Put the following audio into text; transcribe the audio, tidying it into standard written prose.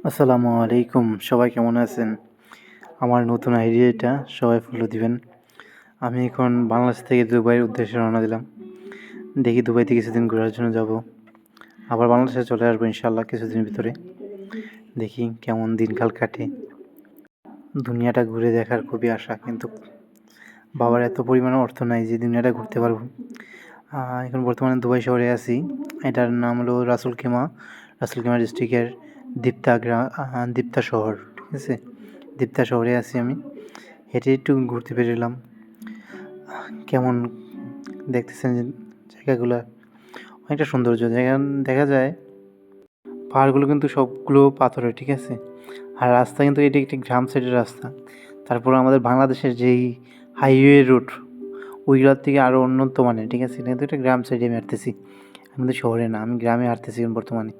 আসসালামু আলাইকুম, সবাই কেমন আছেন? আমার নতুন আইডিয়াটা সবাই ফলো দিবেন। আমি এখন বাংলাদেশ থেকে দুবাইয়ের উদ্দেশ্যে রওনা দিলাম। দেখি দুবাইতে কিছুদিন ঘোরার জন্য যাব। আবার বাংলাদেশে চলে আসবো ইনশাআল্লাহ কিছুদিনের ভিতরে। দেখি কেমন দিনকাল কাটে। দুনিয়াটা ঘুরে দেখার খুবই আশা, কিন্তু বাবার এত পরিমাণে অর্থ নাই যে দুনিয়াটা ঘুরতে পারবো। এখন বর্তমানে দুবাই শহরে আছি। এটার নাম হলো রাসুল খেমা ডিস্ট্রিক্টের দীপ্তা শহর, ঠিক আছে? দীপ্তা শহরে আছি আমি। হেঁটে একটু ঘুরতে বেরোলাম। কেমন দেখতেছেন যে জায়গাগুলো অনেকটা সৌন্দর্য জায়গা দেখা যায়। পাহাড়গুলো কিন্তু সবগুলো পাথরের, ঠিক আছে? আর রাস্তা কিন্তু এটি একটি গ্রাম সাইডের রাস্তা। তারপর আমাদের বাংলাদেশের যেই হাইওয়ে রুট ওইগুলোর থেকে আরও উন্নত মানের, ঠিক আছে? এটা কিন্তু একটা গ্রাম সাইডে আমি হাঁটতেছি, আমি কিন্তু শহরে না, আমি গ্রামে হাঁটতেছি বর্তমানে।